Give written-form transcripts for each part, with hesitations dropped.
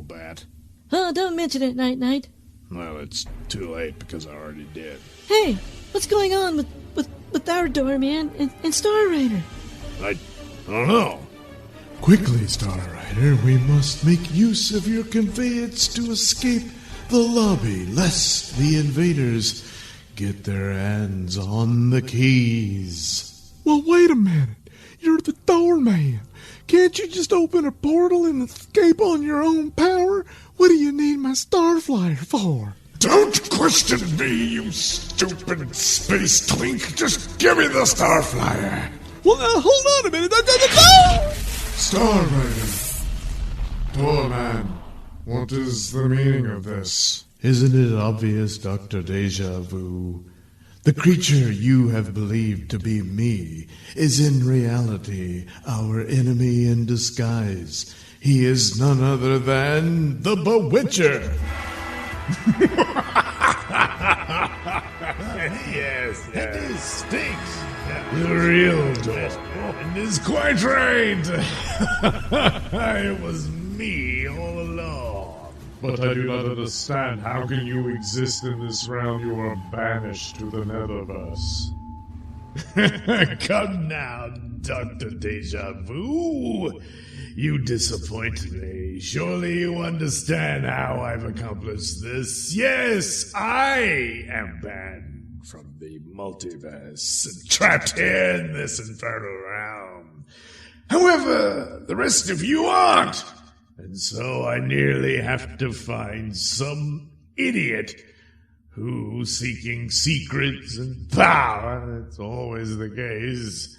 bat. Oh, don't mention it, Night-Night. Well, it's too late because I already did. Hey, what's going on with our doorman and Star Rider? I don't know. Quickly, Star Rider, we must make use of your conveyance to escape the lobby, lest the invaders get their hands on the keys. Well, wait a minute. You're the doorman. Can't you just open a portal and escape on your own power? What do you need my Starflyer for? Don't question me, you stupid space twink. Just give me the Starflyer. Well, hold on a minute. Star Rider. Doorman, what is the meaning of this? Isn't it obvious, Dr. Deja Vu? The creature you have believed to be me is in reality our enemy in disguise. He is none other than the Bewitcher. Yes, it stinks. The real Doorman is quite right. It was me all along. But I do not understand. How can you exist in this realm? You are banished to the Netherverse. Come now, Dr. Deja Vu. You disappoint me. Surely you understand how I've accomplished this. Yes, I am banned from the multiverse and trapped here in this infernal realm. However, the rest of you aren't. And so I nearly have to find some idiot who, seeking secrets and power, that's always the case,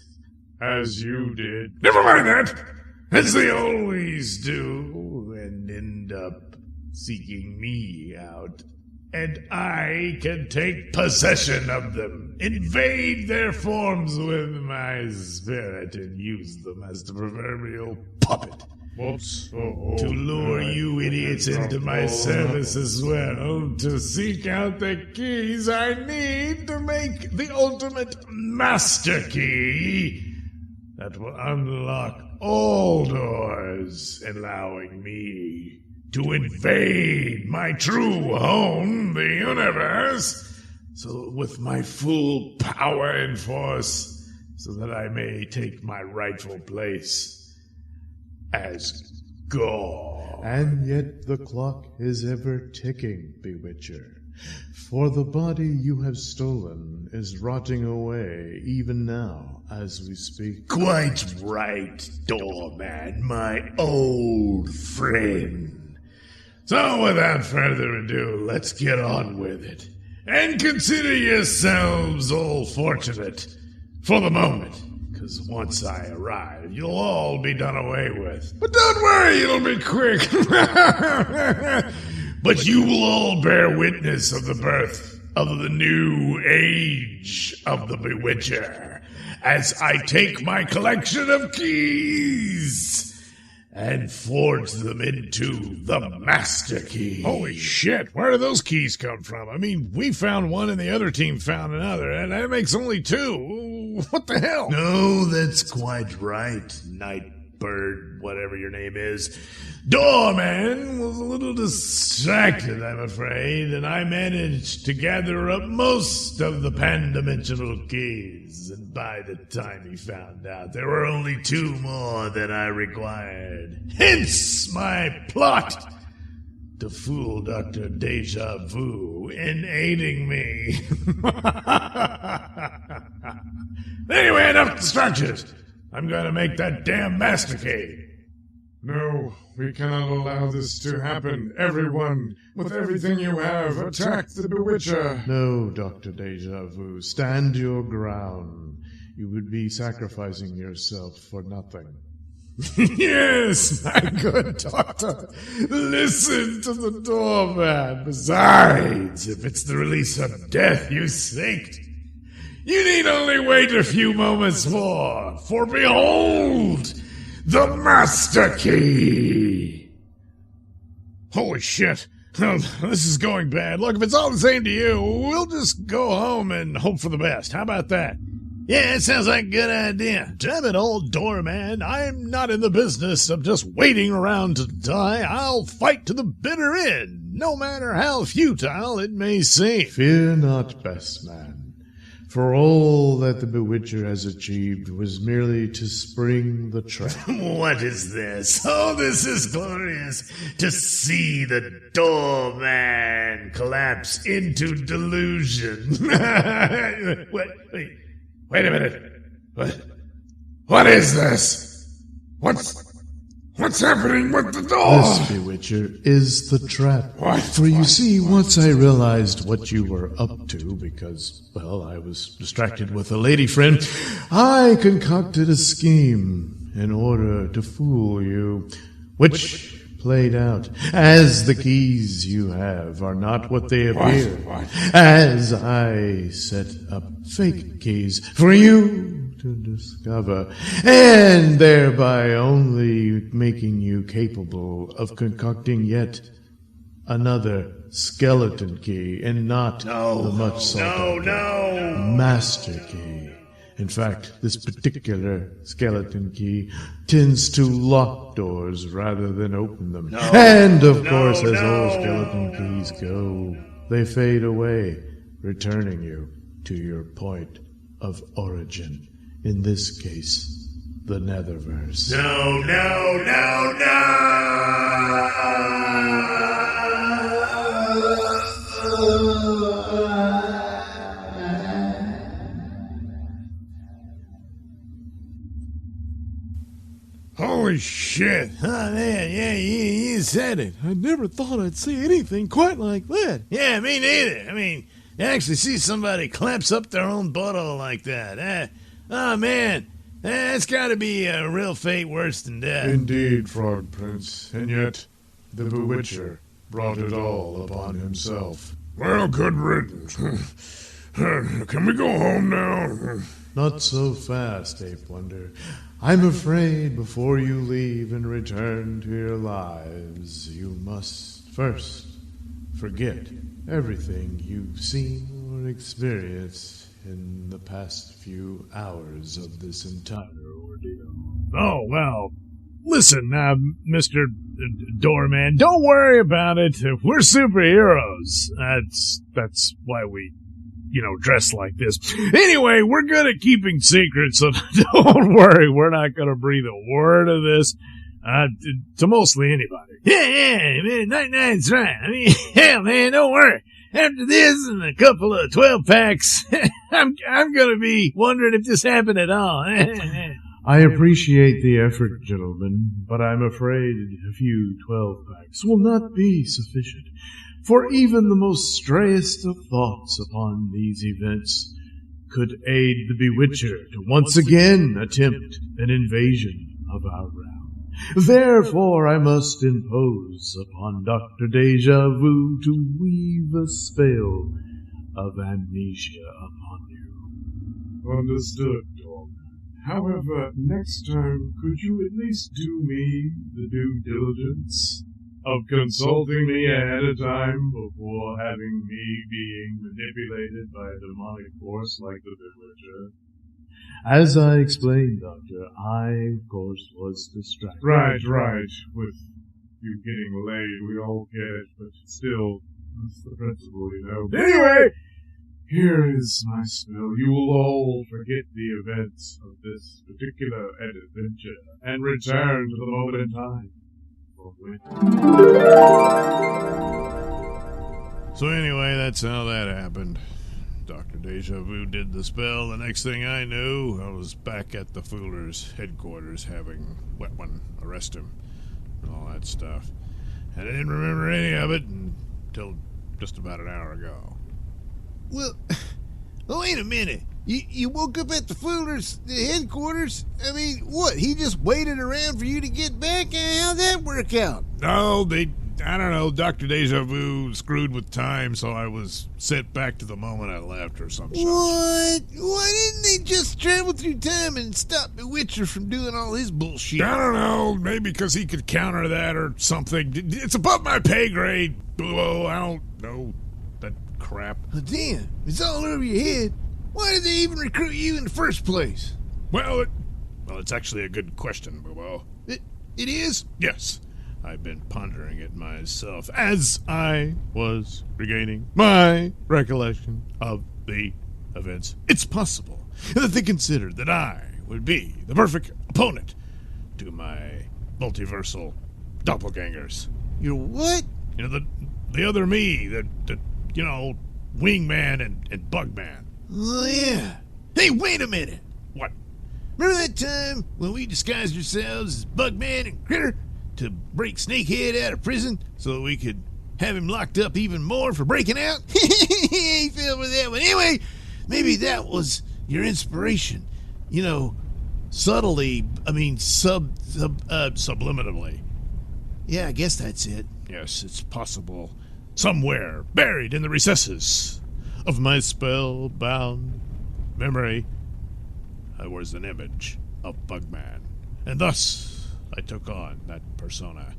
as you did. Never mind that! As they always do, and end up seeking me out. And I can take possession of them, invade their forms with my spirit, and use them as the proverbial puppet. Whoops. To lure you idiots into my service as well. To seek out the keys I need to make the ultimate master key that will unlock all doors, allowing me to invade my true home, the universe, so with my full power and force, so that I may take my rightful place as God. And yet the clock is ever ticking, Bewitcher. For the body you have stolen is rotting away even now as we speak. Quite right, Doorman, my old friend. So without further ado, let's get on with it. And consider yourselves all fortunate for the moment. Because once I arrive, you'll all be done away with. But don't worry, it'll be quick. But you will all bear witness of the birth of the new age of the Bewitcher, as I take my collection of keys and forge them into the Master Key. Holy shit, where do those keys come from? I mean, we found one and the other team found another, and that makes only two. What the hell? No, that's quite right, Nightbird, whatever your name is. Doorman was a little distracted, I'm afraid, and I managed to gather up most of the pan-dimensional keys. And by the time he found out, there were only two more that I required. Hence my plot to fool Dr. Deja Vu in aiding me. Anyway, enough distractions. I'm going to make that damn master key. No, we cannot allow this to happen. Everyone, with everything you have, attack the Bewitcher. No, Dr. Deja Vu, stand your ground. You would be sacrificing yourself for nothing. Yes, my good doctor. Listen to the doorman. Besides, if it's the release of death you seek, you need only wait a few moments more, for behold, the Master Key! Holy shit. Oh, this is going bad. Look, if it's all the same to you, we'll just go home and hope for the best. How about that? Yeah, that sounds like a good idea. Damn it, old doorman. I'm not in the business of just waiting around to die. I'll fight to the bitter end, no matter how futile it may seem. Fear not, best man. For all that the Bewitcher has achieved was merely to spring the trap. What is this? Oh, this is glorious. To see the doorman collapse into delusion. Wait a minute. What is this? What's happening with the door? This, Bewitcher, is the trap. What? For you see, once I realized what you were up to, because, well, I was distracted with a lady friend, I concocted a scheme in order to fool you, which played out, as the keys you have are not what they appear, as I set up fake keys for you to discover, and thereby only making you capable of concocting yet another skeleton key, and not the much sought master key. In fact, this particular skeleton key tends to lock doors rather than open them. And, of course, as all skeleton keys go, they fade away, returning you to your point of origin. In this case, the Netherverse. No. Holy shit. Oh, man, yeah, you said it. I never thought I'd see anything quite like that. Yeah, me neither. I mean, you actually see somebody clamps up their own butthole like that. Oh, man, that's got to be a real fate worse than death. Indeed, Frog Prince, and yet the Bewitcher brought it all upon himself. Well, good riddance. Can we go home now? Not so fast, Ape Wonder. I'm afraid before you leave and return to your lives, you must first forget everything you've seen or experienced in the past few hours of this entire ordeal. Oh, well, listen, Mr. Doorman, don't worry about it. We're superheroes. That's why we, dress like this. Anyway, we're good at keeping secrets, so don't worry. We're not going to breathe a word of this to mostly anybody. Yeah, man, Night-Night's right. I mean, hell, man, don't worry. After this and a couple of 12-packs, I'm going to be wondering if this happened at all. I appreciate the effort, gentlemen, but I'm afraid a few 12-packs will not be sufficient. For even the most strayest of thoughts upon these events could aid the Bewitcher to once again attempt an invasion of our realm. Therefore I must impose upon Dr. Deja Vu to weave a spell of amnesia upon you. Understood, Tome. However, next time, could you at least do me the due diligence of consulting me ahead of time before having me being manipulated by a demonic force like the Bewitcher? As I explained, Doctor, I, of course, was distracted. Right. With you getting laid, we all get it, but still, that's the principle, Anyway, here is my spell. You will all forget the events of this particular adventure and return to the moment in time. So anyway, that's how that happened. Dr. Deja Vu did the spell. The next thing I knew, I was back at the Fooler's headquarters having Wet One arrest him and all that stuff. And I didn't remember any of it until just about an hour ago. Well, wait a minute. You woke up at the Fooler's headquarters? I mean, what, he just waited around for you to get back? How'd that work out? No, I don't know, Dr. Deja Vu screwed with time, so I was sent back to the moment I left or something. What? Why didn't they just travel through time and stop the Witcher from doing all his bullshit? I don't know, maybe because he could counter that or something. It's above my pay grade. Oh, I don't know that crap. Oh, damn, it's all over your head. Why did they even recruit you in the first place? Well, it's actually a good question, Boo-Boo. It is? Yes, I've been pondering it myself as I was regaining my recollection of the events. It's possible that they considered that I would be the perfect opponent to my multiversal doppelgangers. You're what? You know, the other me, the Wingman and Bugman. Oh, yeah. Hey, wait a minute. What? Remember that time when we disguised ourselves as Bugman and Critter to break Snakehead out of prison so that we could have him locked up even more for breaking out? He fell for that one. Anyway, maybe that was your inspiration. Subliminally. Yeah, I guess that's it. Yes, it's possible. Somewhere, buried in the recesses of my spellbound memory, I was an image of Bugman. And thus, I took on that persona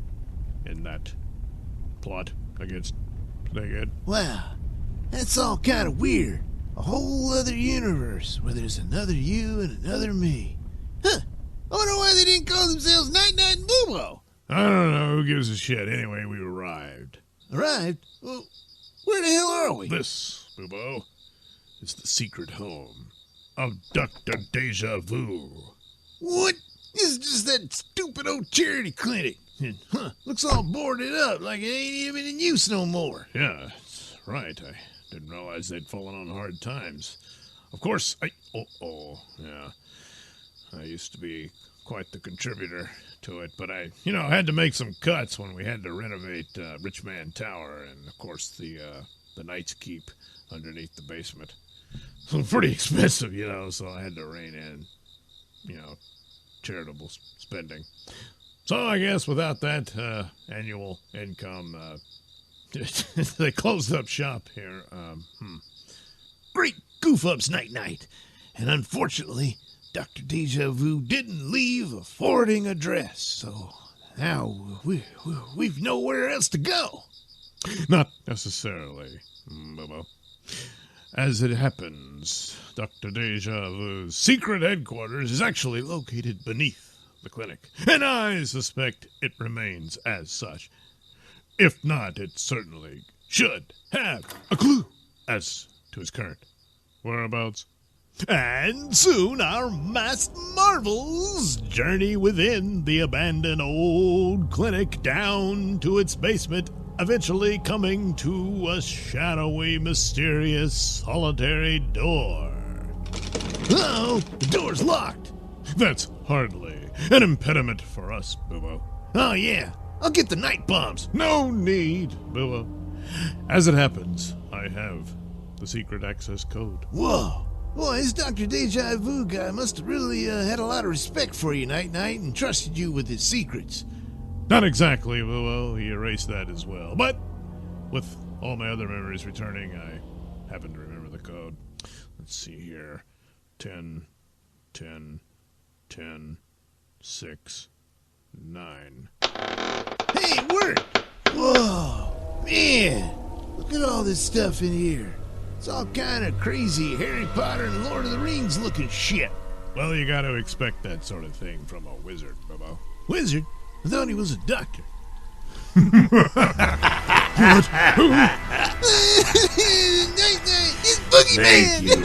in that plot against Snakehead. Wow, that's all kind of weird. A whole other universe where there's another you and another me. Huh. I wonder why they didn't call themselves Night Night and Boo-Boo. I don't know. Who gives a shit? Anyway, we arrived. Arrived? Well, where the hell are we? This, Boo-Boo, is the secret home of Dr. Deja Vu. What? This is just that stupid old charity clinic. Looks all boarded up like it ain't even in use no more. Yeah, that's right. I didn't realize they'd fallen on hard times. Of course, yeah. I used to be quite the contributor to it, but I had to make some cuts when we had to renovate Rich Man Tower and, of course, the Knight's Keep underneath the basement. So pretty expensive, so I had to rein in, charitable spending. So I guess without that annual income, they closed up shop here. Great goof-ups, Night-Night. And unfortunately, Dr. Deja Vu didn't leave a forwarding address, so now we've nowhere else to go. Not necessarily, Bobo. As it happens, Dr. Deja Vu's secret headquarters is actually located beneath the clinic, and I suspect it remains as such. If not, it certainly should have a clue as to his current whereabouts. And soon our masked marvels journey within the abandoned old clinic down to its basement, eventually coming to a shadowy, mysterious, solitary door. Uh-oh, the door's locked. That's hardly an impediment for us, Boo-Boo. Oh, yeah, I'll get the night bombs. No need, Boo-Boo. As it happens, I have the secret access code. Whoa. Boy, this Dr. Deja Vu guy must have really had a lot of respect for you, Night-Night, and trusted you with his secrets. Not exactly, Boo-Boo. He erased that as well. But with all my other memories returning, I happen to remember the code. Let's see here. 10, 10, 10, 6, 9. Hey, it worked! Whoa, man! Look at all this stuff in here. It's all kind of crazy Harry Potter and Lord of the Rings looking shit. Well, you got to expect that sort of thing from a wizard, Boo-Boo. Wizard? I thought he was a doctor. What? Who? Night-Night, it's Boogeyman! Thank you,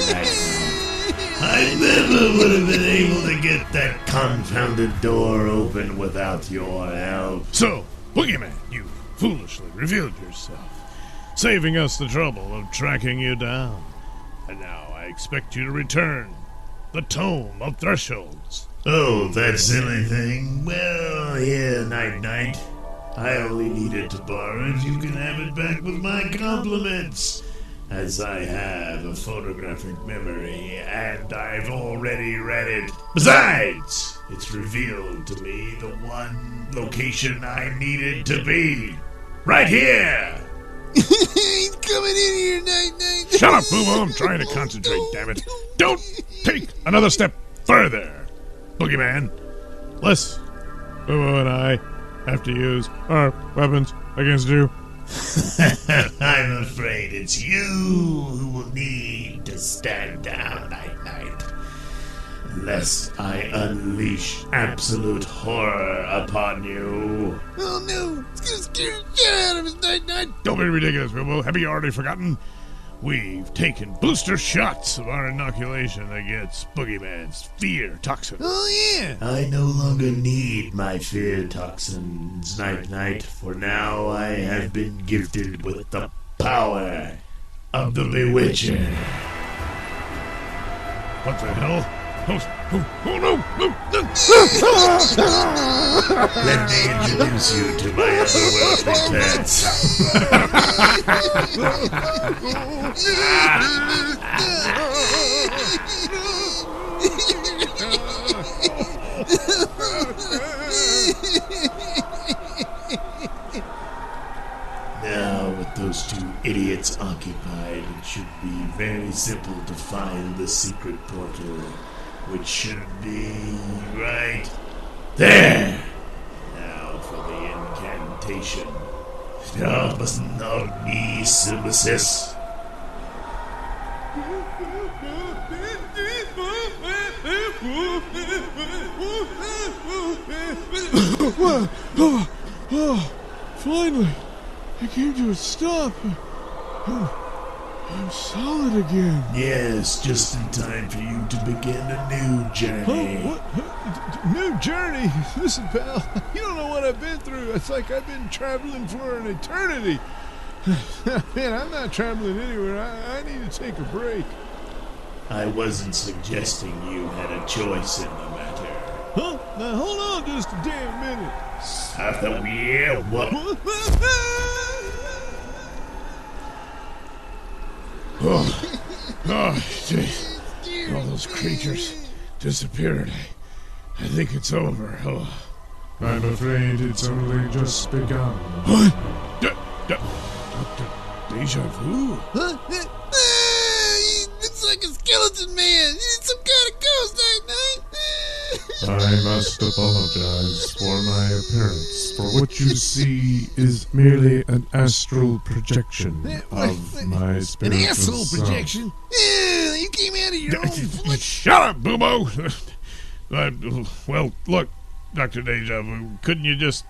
I never would have been able to get that confounded door open without your help. So, Boogeyman, you foolishly revealed yourself, saving us the trouble of tracking you down. And now I expect you to return the Tome of Thresholds. Oh, that silly thing. Well, here, Night-Night. I only needed to borrow it. You can have it back with my compliments. As I have a photographic memory, and I've already read it. Besides, it's revealed to me the one location I needed to be. Right here! He's coming in here, Night-Night. Shut up, Boo-Boo. I'm trying to concentrate, damn it. Don't take another step further, Boogeyman. Lest Boo-Boo and I have to use our weapons against you. I'm afraid it's you who will need to stand down, Night-Night, lest I unleash absolute horror upon you. Oh no, it's gonna scare the shit out of us, Night-Night. Don't be ridiculous, Bilbo. Have you already forgotten? We've taken booster shots of our inoculation against Boogeyman's fear toxin. Oh yeah. I no longer need my fear toxins, Night-Night, for now I have been gifted with the power of the Bewitcher. What the hell? Oh no! Let me introduce you to my otherworldly pets. Now, with those two idiots occupied, it should be very simple to find the secret portal, which should be right there. Now for the incantation. Starbus Nogni Subasis. Finally, I came to a stop. I'm solid again. Yes, just in time for you to begin a new journey. What? New journey? Listen, pal, you don't know what I've been through. It's like I've been traveling for an eternity. Man, I'm not traveling anywhere. I need to take a break. I wasn't suggesting you had a choice in the matter. Huh? Now hold on just a damn minute. After what? Jeez. All those creatures disappeared. I think it's over. Oh. I'm afraid it's only just begun. What? Dr. Deja Vu? Huh? He looks like a skeleton man. He's some kind of ghost, Night-Night. I must apologize for my appearance, for what you see is merely an astral projection of my An spiritual asshole self. projection? Yeah, you came out of your own flesh. Shut up, Boobo! Well, look, Dr. Deja Vu, couldn't you just,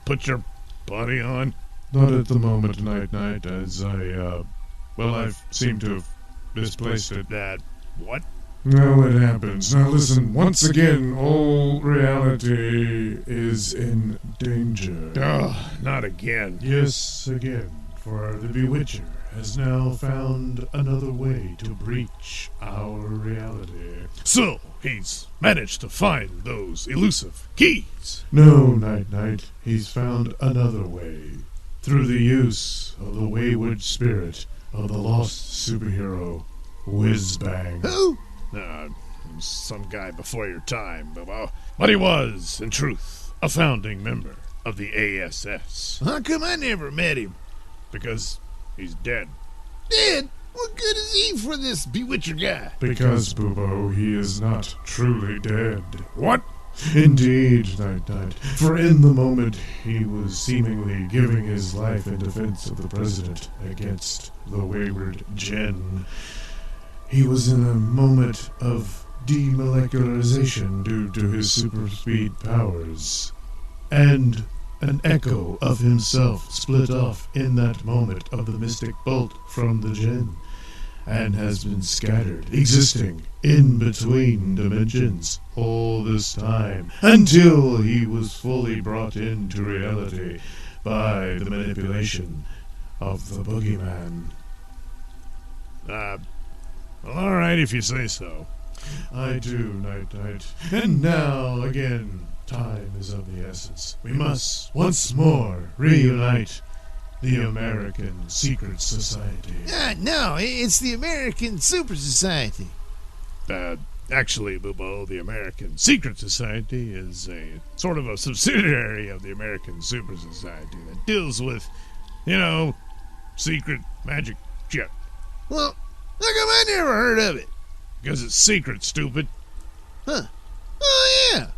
put your body on? Not at the moment, Night-Night, as I seem to have misplaced it. That what? Now it happens. Now listen, once again, all reality is in danger. Oh, not again. Yes, again, for the Bewitcher has now found another way to breach our reality. So, he's managed to find those elusive keys. No, Night-Night, he's found another way. Through the use of the wayward spirit of the lost superhero, Whiz-Bang. Who? Some guy before your time, Boobo. But he was, in truth, a founding member of the ASS. How come I never met him? Because he's dead. Dead? What good is he for this Bewitcher guy? Because, Boobo, he is not truly dead. What? Indeed, Night-Night. For in the moment he was seemingly giving his life in defense of the President against the wayward Jen, he was in a moment of demolecularization due to his super speed powers. And an echo of himself split off in that moment of the mystic bolt from the Jinn, and has been scattered, existing in between dimensions all this time, until he was fully brought into reality by the manipulation of the Boogeyman. Well, all right, if you say so. I do, Night-Night. And now, again, time is of the essence. We must, once more, reunite the American Secret Society. No, it's the American Super Society. Actually, Boobo, the American Secret Society is a sort of a subsidiary of the American Super Society that deals with, secret magic shit. Well, how come I never heard of it? Because it's secret, stupid. Huh. Oh, yeah.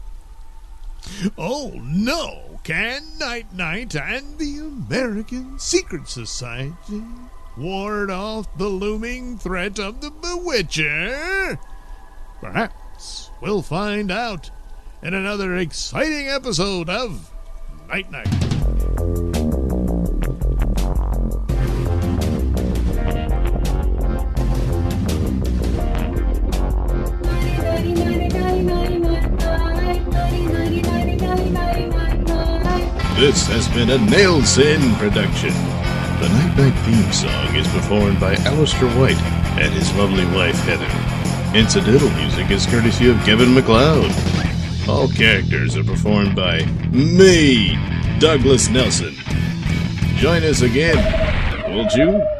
Oh, no. Can Night-Night and the American Secret Society ward off the looming threat of the Bewitcher? Perhaps we'll find out in another exciting episode of Night Night. This has been a Nailsin production. The Night Night theme song is performed by Alistair White and his lovely wife Heather. Incidental music is courtesy of Kevin MacLeod. All characters are performed by me, Douglas Nelson. Join us again, won't you?